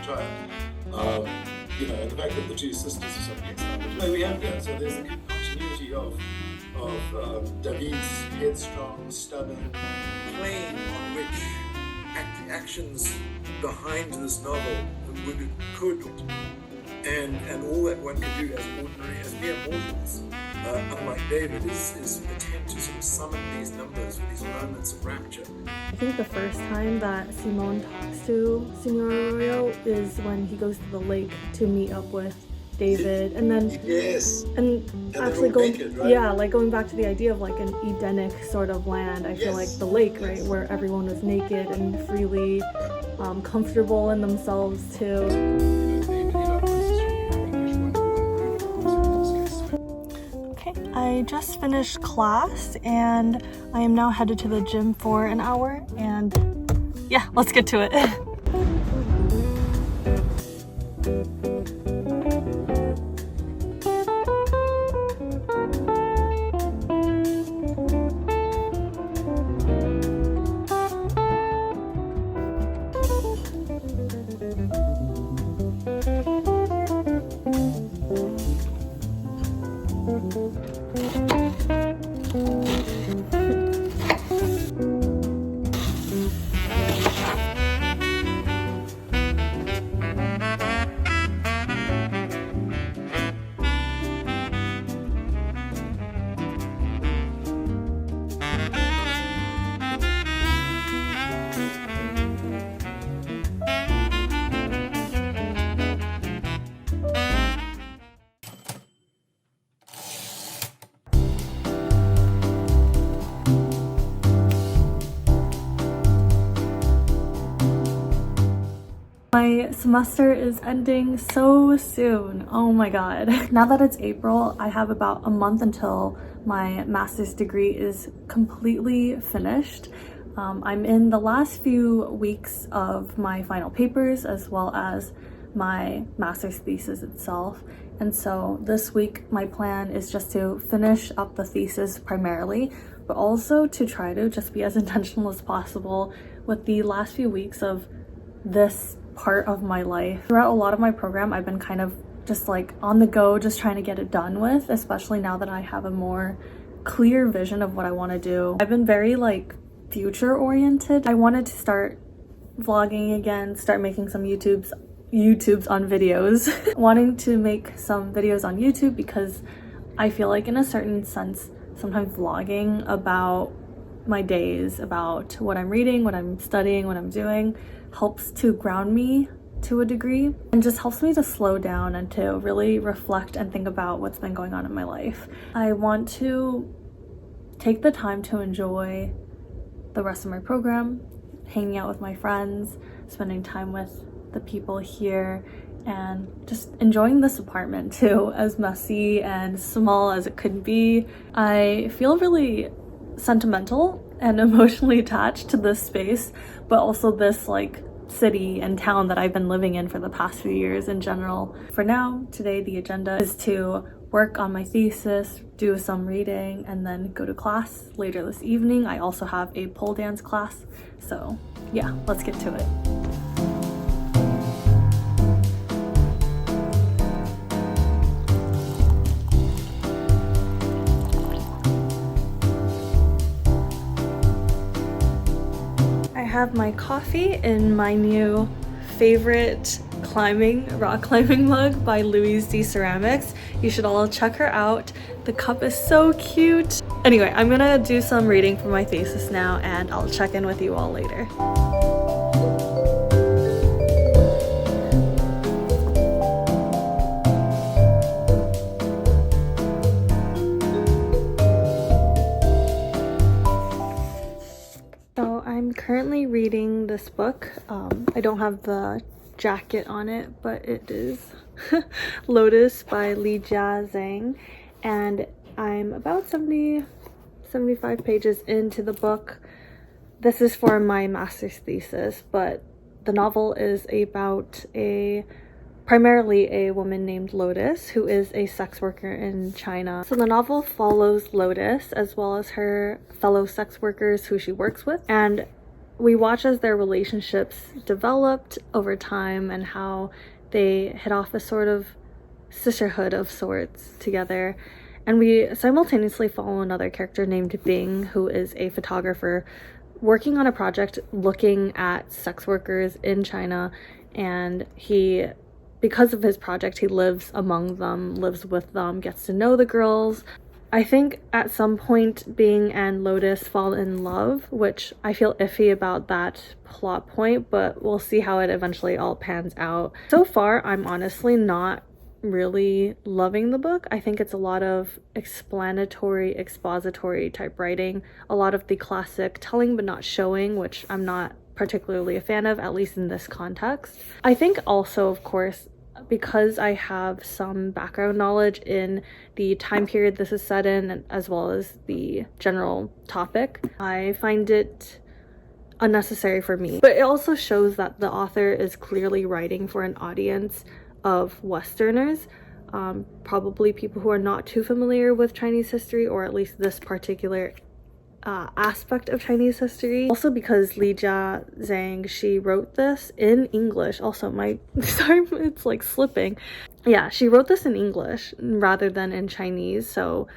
child. And the fact that the two sisters are sort of mixed up. But we have that. So there's a continuity of David's headstrong, stubborn, plane on which actions behind this novel could and all that one can do as mere mortals, unlike David, is attempt to sort of summon these numbers with these moments of rapture. I think the first time that Simone talks to Signor Arroyo is when he goes to the lake to meet up with David, and then yes, and actually going naked, right? Like going back to the idea of like an Edenic sort of land. I feel like the lake, right, where everyone was naked and freely comfortable in themselves too. I just finished class and I am now headed to the gym for an hour, and yeah, let's get to it. My semester is ending so soon. Oh my god. Now that it's April, I have about a month until my master's degree is completely finished. I'm in the last few weeks of my final papers as well as my master's thesis itself. And so this week my plan is just to finish up the thesis primarily, but also to try to just be as intentional as possible with the last few weeks of this part of my life. Throughout a lot of my program, I've been kind of just like on the go, just trying to get it done with, especially now that I have a more clear vision of what I want to do. I've been very like future oriented. I wanted to start vlogging again, start making some YouTubes on videos. Wanting to make some videos on YouTube because I feel like in a certain sense, sometimes vlogging about my days, about what I'm reading, what I'm studying, what I'm doing, helps to ground me to a degree and just helps me to slow down and to really reflect and think about what's been going on in my life. I want to take the time to enjoy the rest of my program, hanging out with my friends, spending time with the people here, and just enjoying this apartment too, as messy and small as it could be. I feel really sentimental and emotionally attached to this space, but also this like city and town that I've been living in for the past few years in general. For now, today the agenda is to work on my thesis, do some reading, and then go to class later this evening. I also have a pole dance class, so yeah, let's get to it. I have my coffee in my new favorite rock climbing mug by Louise D Ceramics. You should all check her out. The cup is so cute. Anyway, I'm gonna do some reading for my thesis now, and I'll check in with you all later. I'm currently reading this book. I don't have the jacket on it, but it is Lotus by Li Jia Zhang, and I'm about 75 pages into the book. This is for my master's thesis, but the novel is about primarily a woman named Lotus, who is a sex worker in China. So the novel follows Lotus as well as her fellow sex workers who she works with, and we watch as their relationships developed over time and how they hit off a sort of sisterhood of sorts together. And we simultaneously follow another character named Bing, who is a photographer working on a project looking at sex workers in China. And because of his project, he lives among them, lives with them, gets to know the girls. I think at some point Bing and Lotus fall in love, which I feel iffy about that plot point, but we'll see how it eventually all pans out. So far, I'm honestly not really loving the book. I think it's a lot of explanatory, expository type writing, a lot of the classic telling but not showing, which I'm not particularly a fan of, at least in this context. I think also, of course, because I have some background knowledge in the time period this is set in, as well as the general topic, I find it unnecessary for me. But it also shows that the author is clearly writing for an audience of Westerners, probably people who are not too familiar with Chinese history, or at least this particular aspect of Chinese history. Also because Li Jia Zhang, she wrote this in English. Also, sorry, it's like slipping. Yeah, she wrote this in English rather than in Chinese, so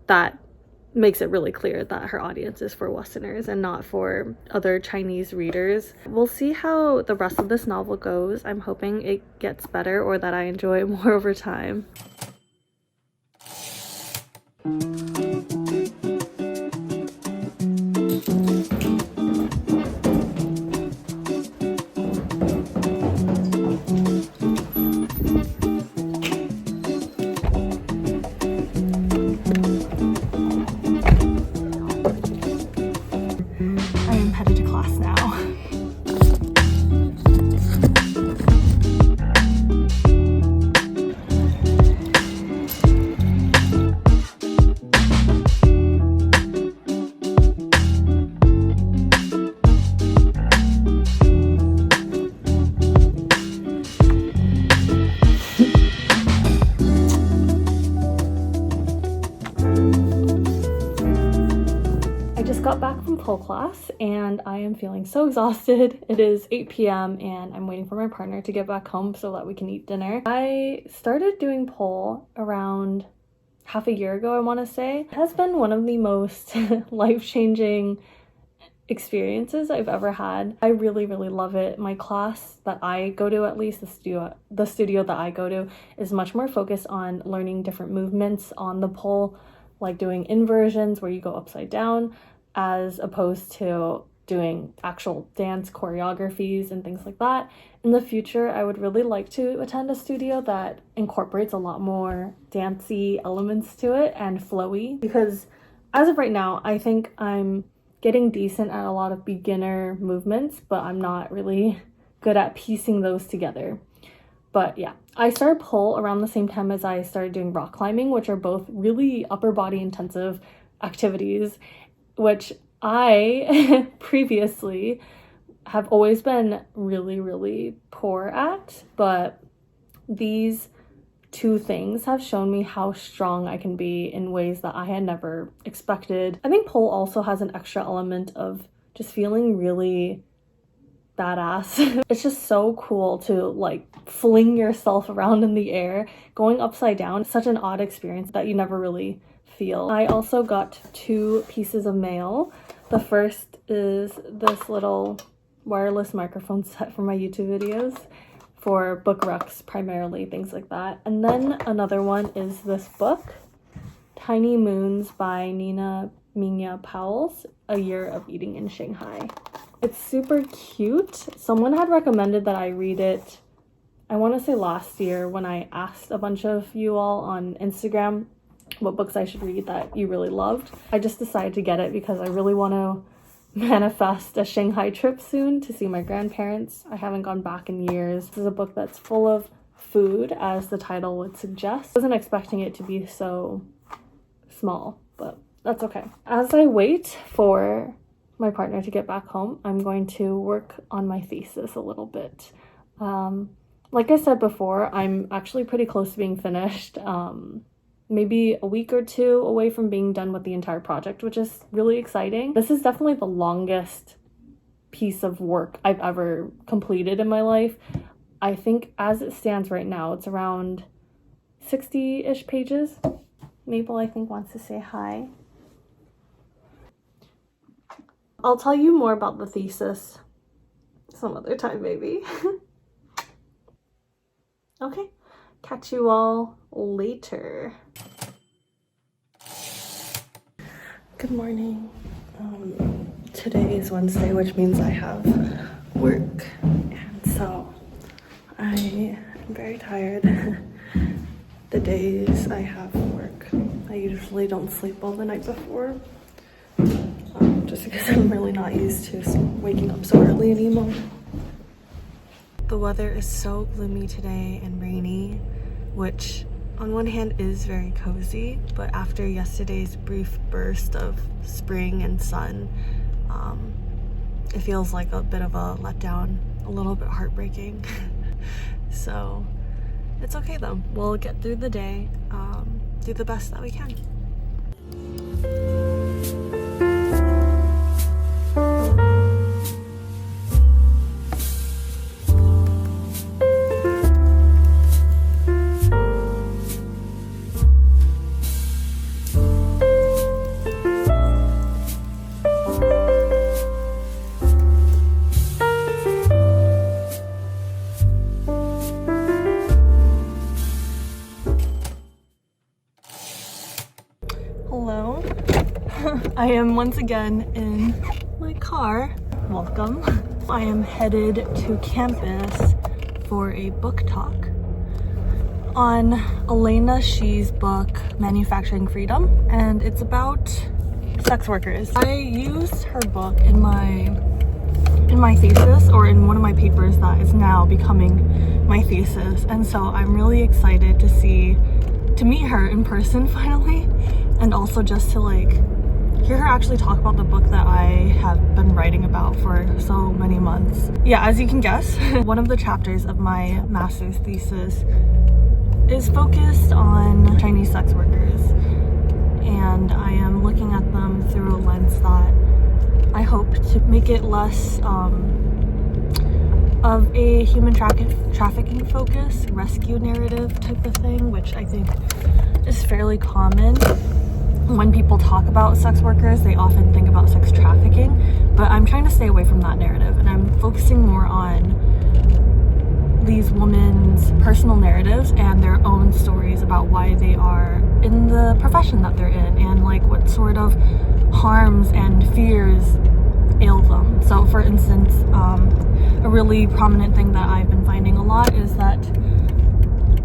that makes it really clear that her audience is for Westerners and not for other Chinese readers. We'll see how the rest of this novel goes. I'm hoping it gets better or that I enjoy it more over time. I am headed to class now. Got back from pole class and I am feeling so exhausted. It is 8 p.m. and I'm waiting for my partner to get back home so that we can eat dinner. I started doing pole around half a year ago, I want to say. It has been one of the most life-changing experiences I've ever had. I really, really love it. My class that I go to, at least the studio that I go to, is much more focused on learning different movements on the pole, like doing inversions where you go upside down, as opposed to doing actual dance choreographies and things like that. In the future, I would really like to attend a studio that incorporates a lot more dancey elements to it and flowy, because as of right now, I think I'm getting decent at a lot of beginner movements, but I'm not really good at piecing those together. But yeah, I started pole around the same time as I started doing rock climbing, which are both really upper body intensive activities, which I previously have always been really, really poor at. But these two things have shown me how strong I can be in ways that I had never expected. I think pole also has an extra element of just feeling really badass. It's just so cool to like fling yourself around in the air, going upside down. It's such an odd experience that you never really feel. I also got 2 pieces of mail. The first is this little wireless microphone set for my YouTube videos, for book recs primarily, things like that. And then another one is this book, Tiny Moons by Nina Mingya Powell's A Year of Eating in Shanghai. It's super cute. Someone had recommended that I read it, I want to say last year, when I asked a bunch of you all on Instagram what books I should read that you really loved. I just decided to get it because I really want to manifest a Shanghai trip soon to see my grandparents. I haven't gone back in years. This is a book that's full of food, as the title would suggest. I wasn't expecting it to be so small, but that's okay. As I wait for my partner to get back home, I'm going to work on my thesis a little bit. Like I said before, I'm actually pretty close to being finished. Maybe a week or 2 away from being done with the entire project, which is really exciting. This is definitely the longest piece of work I've ever completed in my life. I think as it stands right now, it's around 60-ish pages. Maple, I think, wants to say hi. I'll tell you more about the thesis some other time, maybe. Okay, catch you all later. Good morning. Today is Wednesday, which means I have work, and so I am very tired. The days I have work, I usually don't sleep all the night before, just because I'm really not used to waking up so early anymore. The weather is so gloomy today and rainy, which on one hand is very cozy, but after yesterday's brief burst of spring and sun, it feels like a bit of a letdown, a little bit heartbreaking. So it's okay though, we'll get through the day, do the best that we can. Hello. I am once again in my car. Welcome. I am headed to campus for a book talk on Elena Shee's book, Manufacturing Freedom, and it's about sex workers. I used her book in my thesis, or in one of my papers that is now becoming my thesis, and so I'm really excited to meet her in person finally, and also just to like hear her actually talk about the book that I have been writing about for so many months. Yeah, as you can guess, one of the chapters of my master's thesis is focused on Chinese sex workers, and I am looking at them through a lens that I hope to make it less of a human trafficking focus, rescue narrative type of thing, which I think is fairly common. When people talk about sex workers, they often think about sex trafficking, but I'm trying to stay away from that narrative, and I'm focusing more on these women's personal narratives and their own stories about why they are in the profession that they're in, and like what sort of harms and fears ail them. So for instance, a really prominent thing that I've been finding a lot is that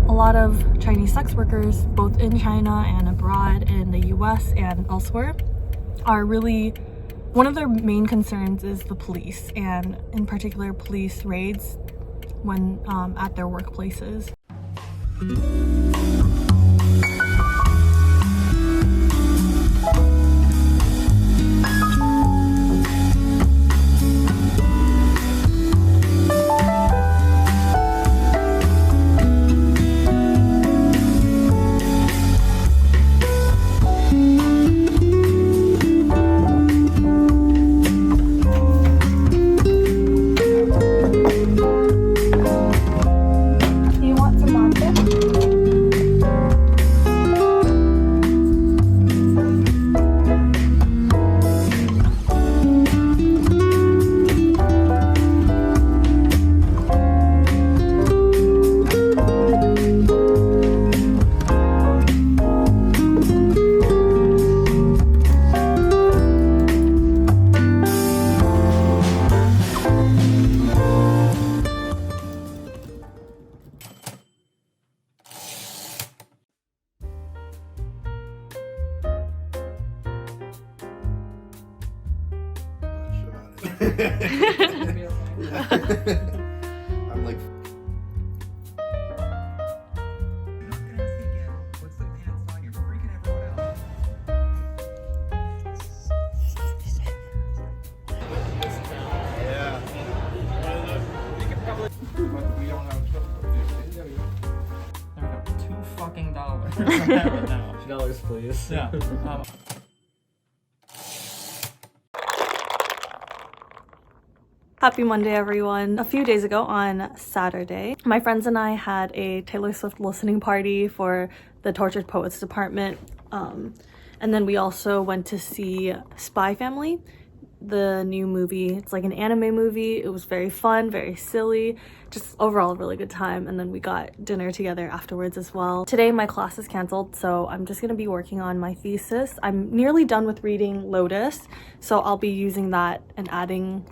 a lot of Chinese sex workers, both in China and abroad in the US and elsewhere, are really, one of their main concerns is the police, and in particular police raids when at their workplaces. I'm like, yeah. We don't have $2 fucking right now. $2, please. Yeah. Happy Monday, everyone. A few days ago on Saturday, my friends and I had a Taylor Swift listening party for the Tortured Poets department. And then we also went to see Spy Family, the new movie. It's like an anime movie. It was very fun, very silly, just overall a really good time. And then we got dinner together afterwards as well. Today my class is canceled, so I'm just gonna be working on my thesis. I'm nearly done with reading Lotus, so I'll be using that and adding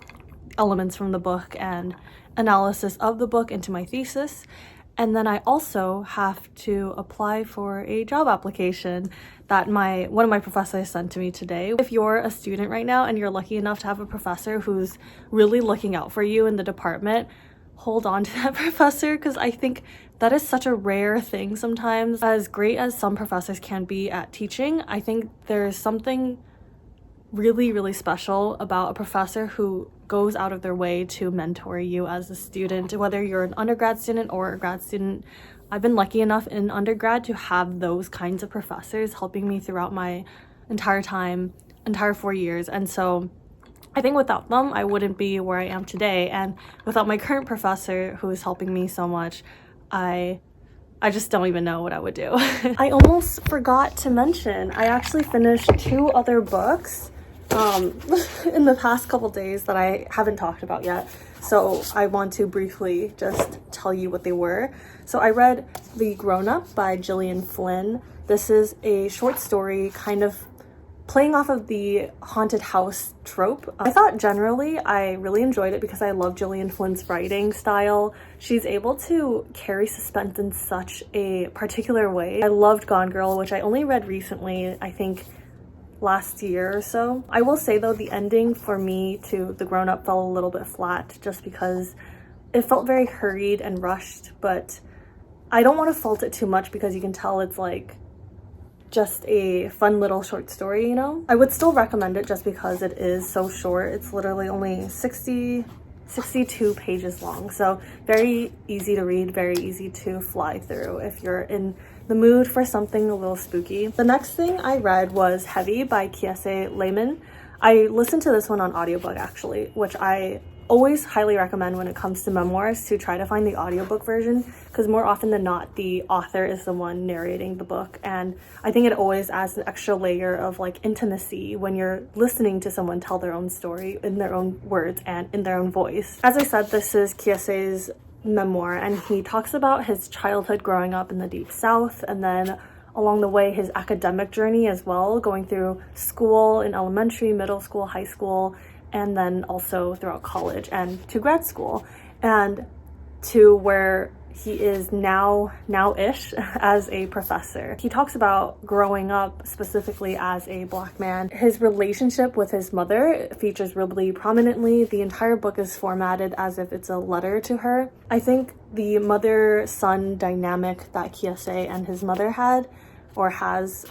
elements from the book and analysis of the book into my thesis. And then I also have to apply for a job application that one of my professors sent to me today. If you're a student right now and you're lucky enough to have a professor who's really looking out for you in the department, hold on to that professor, because I think that is such a rare thing sometimes. As great as some professors can be at teaching, I think there's something really, really special about a professor who goes out of their way to mentor you as a student, whether you're an undergrad student or a grad student. I've been lucky enough in undergrad to have those kinds of professors helping me throughout my entire 4 years. And so I think without them, I wouldn't be where I am today. And without my current professor who is helping me so much, I just don't even know what I would do. I almost forgot to mention, I actually finished 2 other books in the past couple days that I haven't talked about yet. So I want to briefly just tell you what they were. So I read The Grown Up by Gillian Flynn. This is a short story kind of playing off of the haunted house trope. I thought generally I really enjoyed it because I love Gillian Flynn's writing style. She's able to carry suspense in such a particular way. I loved Gone Girl, which I only read recently, I think last year or so. I will say though, the ending for me to The Grown Up fell a little bit flat just because it felt very hurried and rushed, but I don't want to fault it too much because you can tell it's like just a fun little short story, you know? I would still recommend it just because it is so short. It's literally only 62 pages long, so very easy to read, very easy to fly through if you're in the mood for something a little spooky. The next thing I read was Heavy by Kiese Lehman. I listened to this one on audiobook actually, which I always highly recommend when it comes to memoirs to try to find the audiobook version, because more often than not the author is the one narrating the book, and I think it always adds an extra layer of like intimacy when you're listening to someone tell their own story in their own words and in their own voice. As I said, this is Kiese's memoir, and he talks about his childhood growing up in the Deep South, and then along the way his academic journey as well, going through school in elementary, middle school, high school, and then also throughout college and to grad school, and to where he is now-ish as a professor. He talks about growing up specifically as a Black man. His relationship with his mother features really prominently. The entire book is formatted as if it's a letter to her. I think the mother-son dynamic that Kiese and his mother had or has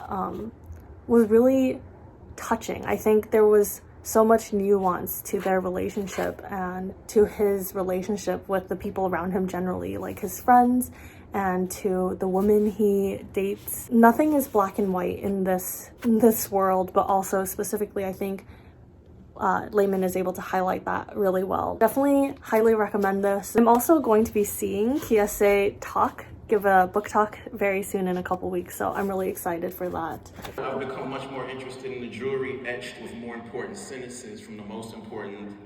was really touching. I think there was so much nuance to their relationship and to his relationship with the people around him generally, like his friends and to the women he dates. Nothing is black and white in this world, but also specifically I think Lehman is able to highlight that really well. Definitely highly recommend this. I'm also going to be seeing Kiese give a book talk very soon in a couple weeks, so I'm really excited for that. I've become much more interested in the jewelry etched with more important sentences from the most important